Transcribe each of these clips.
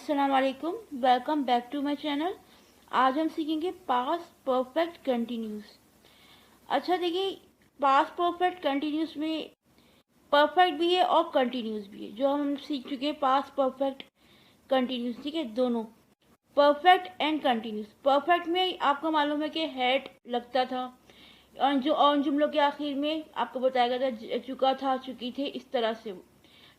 अस्सलाम वालेकुम, welcome back to my channel. आज हम सीखेंगे पास्ट परफेक्ट कंटिन्यूस। अच्छा देखिए, पास्ट परफेक्ट कंटिन्यूस में परफेक्ट भी है और कंटिन्यूस भी है। जो हम सीख चुके हैं पास्ट परफेक्ट कंटिन्यूस, ठीक है, दोनों परफेक्ट एंड कंटिन्यूस। परफेक्ट में आपको मालूम है कि हैड लगता था और जो ऑन जुमलों के आखिर में आपको बताया गया था चुका था, चुकी थे, इस तरह से वो,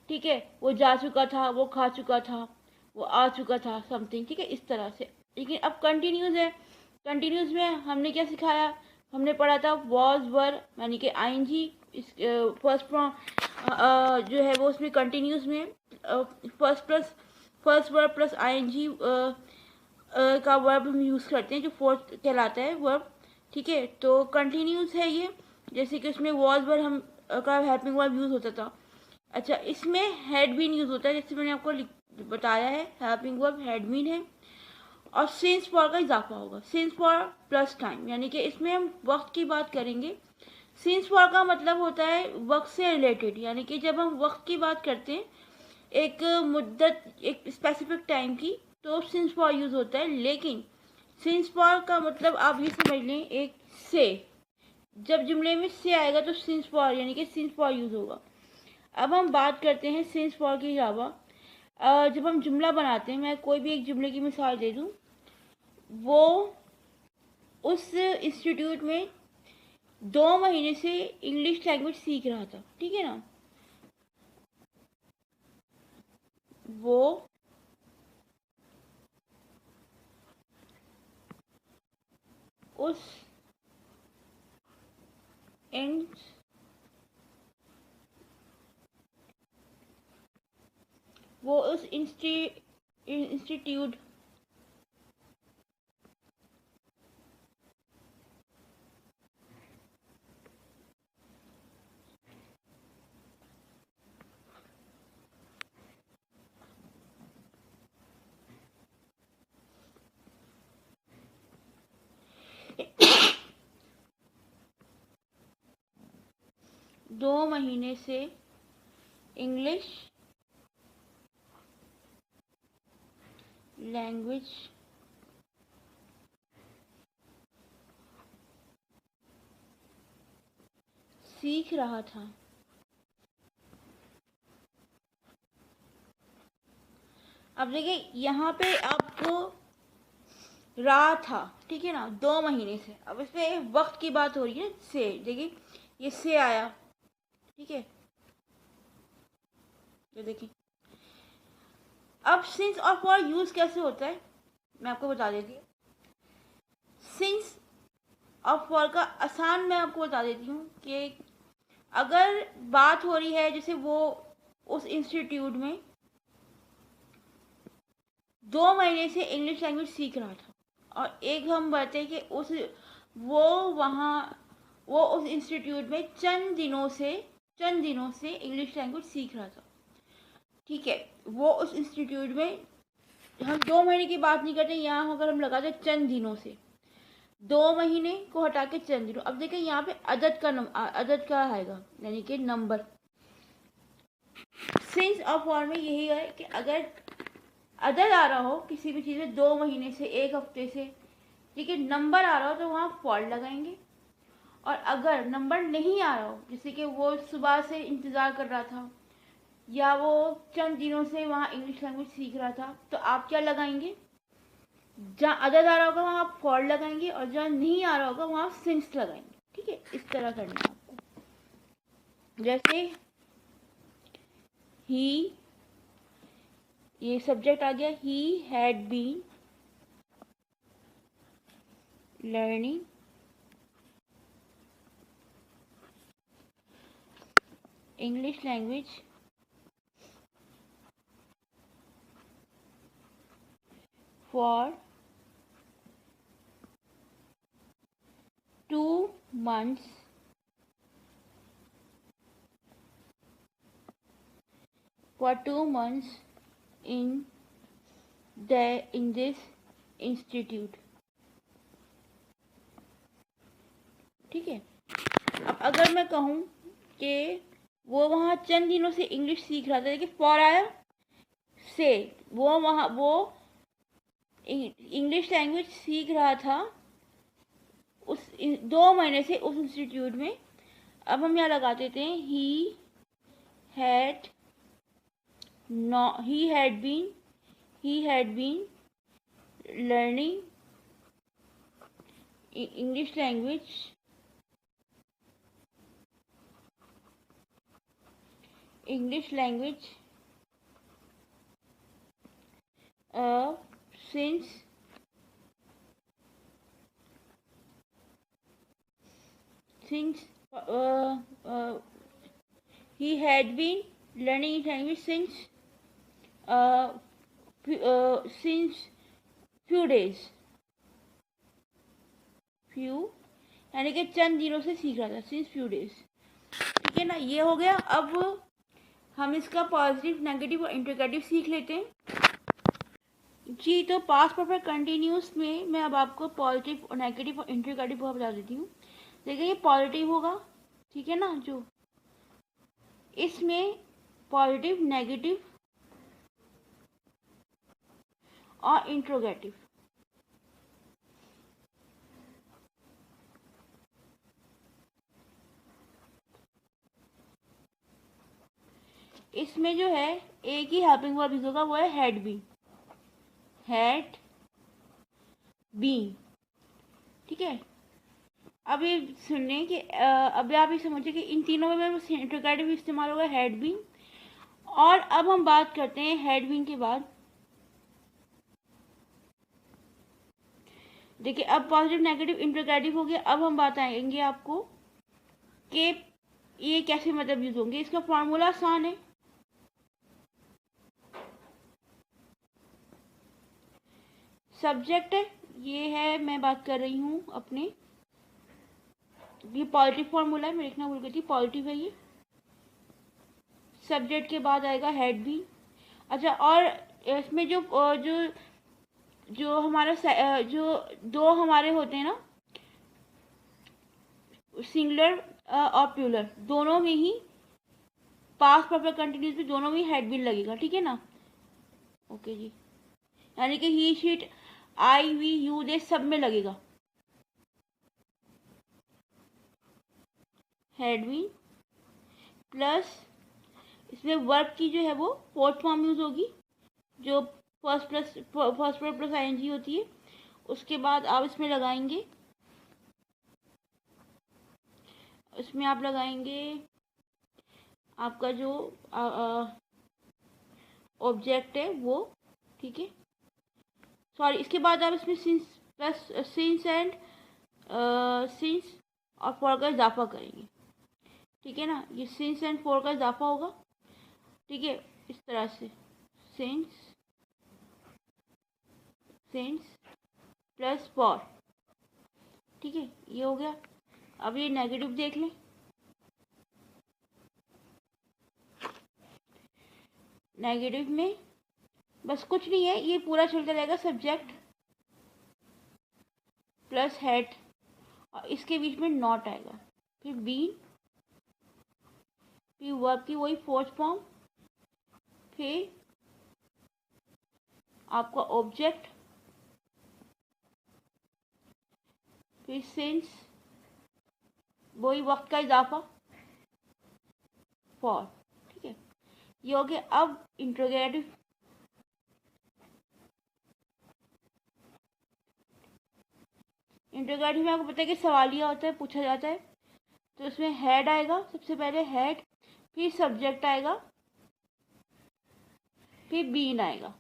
ठीक है, वो जा चुका था, वो खा चुका था, वो आ चुका था, समथिंग, ठीक है, इस तरह से। लेकिन अब कंटिन्यूस है। कंटिन्यूस में हमने क्या सिखाया, हमने पढ़ा था वॉज वर यानी कि आईएनजी। इस फर्स्ट फॉर्म जो है वो उसमें कंटिन्यूस में फर्स्ट वर्ब प्लस आईएनजी का वर्ब हम यूज़ करते हैं, जो फोर्थ कहलाता है वर्ब, ठीक है। तो कंटिन्यूस है ये, जैसे कि उसमें वॉज वर हम का हेल्पिंग वर्ब यूज़ होता था। अच्छा, इसमें हैड बीन यूज़ होता है, जैसे मैंने आपको बताया है, हेल्पिंग वर्ब हैड बीन है। और सिंस फॉर का इजाफा होगा, सिंस फॉर प्लस टाइम, यानी कि इसमें हम वक्त की बात करेंगे। सिंस फॉर का मतलब होता है वक्त से रिलेटेड, यानी कि जब हम वक्त की बात करते हैं, एक मुद्दत, एक स्पेसिफिक टाइम की, तो सिंस फॉर यूज़ होता है। लेकिन सिंस फॉर का मतलब आप ये समझ लें एक से, जब जुमले में से आएगा तो सिंस फॉर यानी कि सिंस फॉर यूज़ होगा। अब हम बात करते हैं सिंस फॉर के अलावा जब हम जुमला बनाते हैं, मैं कोई भी एक जुमले की मिसाल दे दूं। वो उस इंस्टीट्यूट में 2 महीने से इंग्लिश लैंग्वेज सीख रहा था, ठीक है ना। वो उस इंस वो उस इंस्टीट्यूट 2 महीने से इंग्लिश लैंग्वेज सीख रहा था। अब देखिए यहाँ पे आपको रहा था, ठीक है ना, 2 महीने से। अब इसमें वक्त की बात हो रही है से, देखिए ये से आया, ठीक है, ये देखिए। अब सिंस और फॉर यूज कैसे होता है मैं आपको बता देती हूँ। सिंस और फॉर का आसान मैं आपको बता देती हूँ कि अगर बात हो रही है जैसे वो उस इंस्टीट्यूट में 2 महीने से इंग्लिश लैंग्वेज सीख रहा था, और एक हम बात है कि वो वहाँ वो उस इंस्टीट्यूट में चंद दिनों से इंग्लिश लैंग्वेज सीख रहा था, ठीक है। वो उस इंस्टीट्यूट में, हम 2 महीने की बात नहीं करते यहाँ, अगर हम लगाते चंद दिनों से, 2 महीने को हटा के चंद दिनों। अब देखिए यहाँ पे अदद का आएगा, यानी कि नंबर। सिंस और फॉर में यही है कि अगर अदद आ रहा हो किसी भी चीज़ में 2 महीने से, एक हफ्ते से, ठीक है, नंबर आ रहा हो तो वहाँ फॉर लगाएंगे। और अगर नंबर नहीं आ रहा हो, जैसे कि वो सुबह से इंतज़ार कर रहा था या वो चंद दिनों से वहाँ इंग्लिश लैंग्वेज सीख रहा था, तो आप क्या लगाएंगे, जहाँ अदद आ रहा होगा वहाँ आप फॉर लगाएंगे, और जहाँ नहीं आ रहा होगा वहाँ सिंस लगाएंगे, ठीक है। इस तरह करना है आपको। जैसे ही, ये सब्जेक्ट आ गया, he had been learning English language for 2 months in this institute, ठीक है। अब अगर मैं कहूँ कि वो वहाँ चंद दिनों से इंग्लिश सीख रहा था, देखिए फॉर आया, से वो वहाँ वो इंग्लिश लैंग्वेज सीख रहा था उस 2 महीने से उस इंस्टीट्यूट में। अब हम यहाँ लगा देते हैं had he had been learning English language since he had been learning English language since few days, यानी कि चंद दिनों से सीख रहा था, since few days। ठीक है ना, ये हो गया। अब हम इसका पॉजिटिव, नेगेटिव और इंटरोगेटिव सीख लेते हैं जी। तो पास्ट परफेक्ट कंटिन्यूस में मैं अब आपको पॉजिटिव और नेगेटिव और इंटरोगेटिव बता देती हूँ। देखिए ये पॉजिटिव होगा, ठीक है ना, जो इसमें पॉजिटिव, नेगेटिव और इंटरोगेटिव। इसमें जो है एक ही हेल्पिंग वर्ब यूज होगा, वो है हैड बीन। ठीक है, अब ये सुनने कि अभी आप ये समझिए कि इन तीनों में इंटरोगेटिव इस्तेमाल होगा, हैड बीन। और अब हम बात करते हैं हैड बीन के बाद। देखिए अब पॉजिटिव, नेगेटिव, इंटरोगेटिव हो गया। अब हम बात आएंगे आपको कि ये कैसे मतलब यूज होंगे। इसका फॉर्मूला आसान है, सब्जेक्ट है, ये है, मैं बात कर रही हूँ अपने, ये पॉजिटिव फॉर्मूला है, मैं लिखना भूल गई थी, पॉजिटिव है ये। सब्जेक्ट के बाद आएगा हैड बीन। अच्छा, और इसमें जो जो जो हमारा जो दो हमारे होते हैं ना, सिंगुलर और प्लूरल, दोनों में ही पास्ट परफेक्ट कंटिन्यूस में दोनों में हैड बीन लगेगा। ठीक है ना, ओके जी, यानी कि ही, शीट, आई, वी, यू, दे सब में लगेगा हैड बीन। प्लस इसमें वर्ब की जो है वो फोर्थ फॉर्म यूज होगी, जो फर्स्ट वर्ड प्लस आईएनजी होती है। उसके बाद आप इसमें लगाएंगे, इसमें आप लगाएंगे आपका जो ऑब्जेक्ट है वो। ठीक है, सॉरी, इसके बाद आप इसमें since plus since and since और फॉर का इजाफा करेंगे। ठीक है ना, ये सिंस एंड फॉर का इजाफा होगा। ठीक है, इस तरह से सिंस प्लस फॉर। ठीक है, ये हो गया। अब ये नेगेटिव देख लें। नेगेटिव में बस कुछ नहीं है, ये पूरा चलता रहेगा, सब्जेक्ट प्लस हेड और इसके बीच में नॉट आएगा, फिर बीन, फिर वर्ब की वही फोर्थ फॉर्म, फिर आपका ऑब्जेक्ट, फिर सिंस, वही वक्त का इजाफा, फॉर। ठीक है, ये हो गया। अब इंट्रोगेटिव, इंट्रोगेटिव में आपको पता है कि सवालिया होता है, पूछा जाता है, तो इसमें हेड आएगा सबसे पहले, हेड, फिर सब्जेक्ट आएगा, फिर बीन आएगा।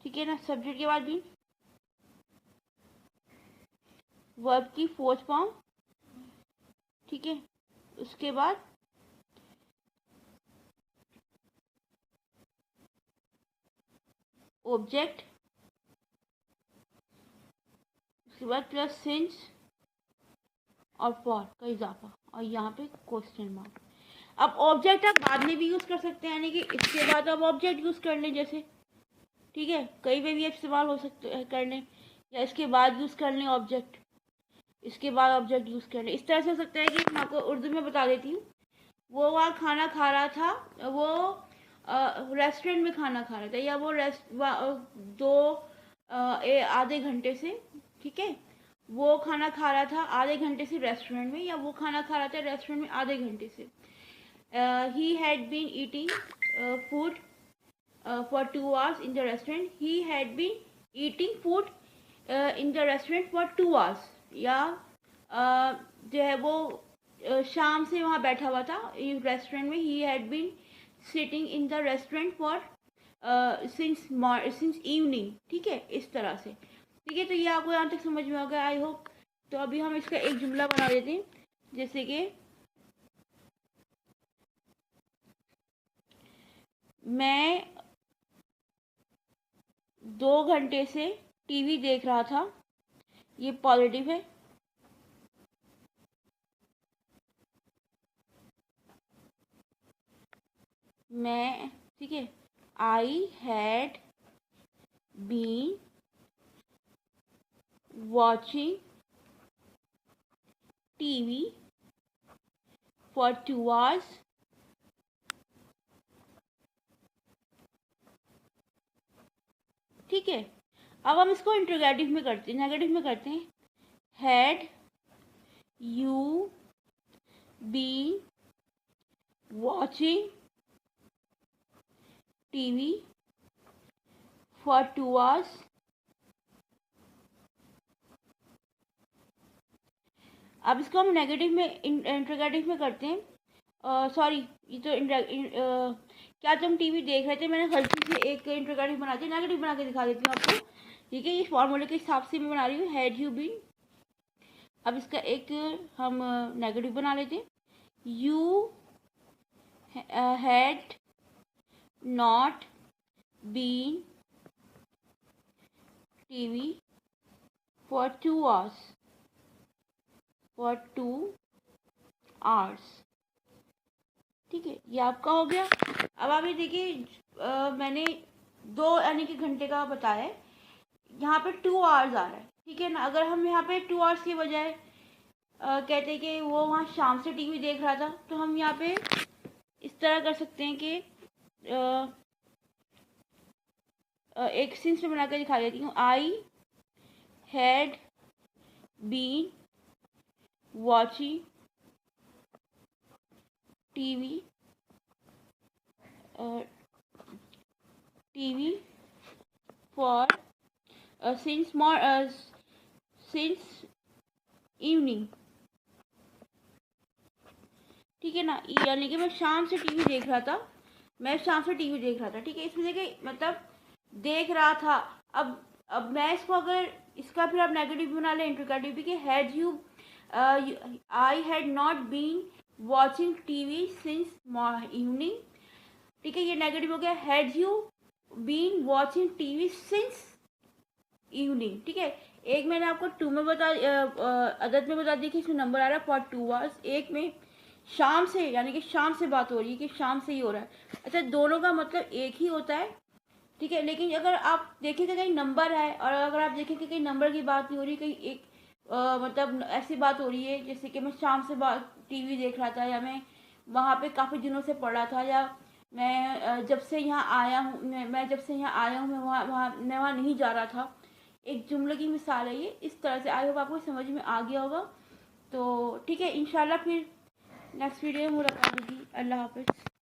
ठीक है ना, सब्जेक्ट के बाद बीन, वर्ब की फोर्थ फॉर्म। ठीक है, उसके बाद ऑब्जेक्ट, उसके बाद प्लस सिंस और फॉर का इजाफा, और यहाँ पे क्वेश्चन मार्क। अब ऑब्जेक्ट आप बाद में भी यूज़ कर सकते हैं, यानी कि इसके बाद आप ऑब्जेक्ट यूज़ कर लें जैसे। ठीक है, कई पे भी इस्तेमाल हो सकते हैं करने, या इसके बाद यूज़ कर लें ऑब्जेक्ट, इसके बाद ऑब्जेक्ट यूज़ कर लें, इस तरह से हो सकता है कि मैं आपको उर्दू में बता देती हूँ। वो वहाँ खाना खा रहा था, वो रेस्टोरेंट में खाना खा रहा था, या वो दो आधे घंटे से, ठीक है, वो खाना खा रहा था आधे घंटे से रेस्टोरेंट में, या वो खाना खा रहा था रेस्टोरेंट में आधे घंटे से। He had been eating food for 2 hours in the restaurant. He had been eating food in the restaurant for 2 hours. या जो है वो शाम से वहाँ बैठा हुआ था रेस्टोरेंट में। He had been sitting in the restaurant for since evening, ठीक है, इस तरह से, ठीक है। तो ये आपको यहाँ तक समझ में आ गया, आई होप। तो अभी हम इसका एक जुमला बना देते हैं, जैसे कि मैं 2 घंटे से टीवी देख रहा था, ये पॉजिटिव है। मैं, ठीक है, I had been watching TV for 2 hours, ठीक है। अब हम इसको इंट्रोगेटिव में करते हैं, नेगेटिव में करते हैं। Had you been watching TV for 2 hours, अब इसको हम नेगेटिव में इंट्रोगेटिव में करते हैं। सॉरी, ये तो क्या तुम टीवी देख रहे थे, मैंने हल्की से एक इंट्रोगेटिव बना दी, नेगेटिव बना के दिखा देती हूँ आपको, ठीक है। ये फॉर्मूले के हिसाब से मैं बना रही हूँ, हैड यू बीन। अब इसका एक हम नेगेटिव बना लेते हैं, you had not been TV for 2 hours, for 2 hours, ठीक है। ये आपका हो गया। अब आप ये देखिए, मैंने 2 यानी कि घंटे का बताया है, यहाँ पे 2 hours आ रहा है, ठीक है ना। अगर हम यहाँ पे 2 hours की बजाय कहते हैं कि वो वहाँ शाम से टीवी देख रहा था, तो हम यहाँ पे इस तरह कर सकते हैं कि एक सेंस में बना कर दिखा देती हूँ। I had been watching TV for since evening, ठीक है ना। यानी कि मैं शाम से टीवी देख रहा था, ठीक है। इसमें देखिए मतलब देख रहा था। अब मैं इसको अगर इसका फिर आप नेगेटिव बना लें, इंट्रोगेटिव भी, कि had you I had not been watching TV since evening, ठीक है, ये नेगेटिव हो गया। Had you been watching TV since evening, ठीक है। एक मैंने आपको 2 में अदद में बता दिया कि इसमें नंबर आ रहा है फॉर 2 hours, एक में शाम से, यानी कि शाम से बात हो रही है कि शाम से ही हो रहा है। अच्छा, दोनों का मतलब एक ही होता है, ठीक है। लेकिन अगर आप देखें कि कहीं नंबर है, और अगर आप देखें कि कहीं नंबर की बात नहीं हो रही, कहीं एक मतलब ऐसी बात हो रही है जैसे कि मैं शाम से टीवी देख रहा था, या मैं वहाँ पे काफ़ी दिनों से पढ़ा था, या मैं जब से यहाँ आया हूँ, मैं जब से यहाँ आया हूँ, मैं वहाँ नहीं जा रहा था, एक जुमले की मिसाल है ये। इस तरह से आई होप आपको समझ में आ गया होगा। तो ठीक है, इंशाल्लाह फिर नेक्स्ट वीडियो में मुलाकात होगी। अल्लाह हाफ़िज़।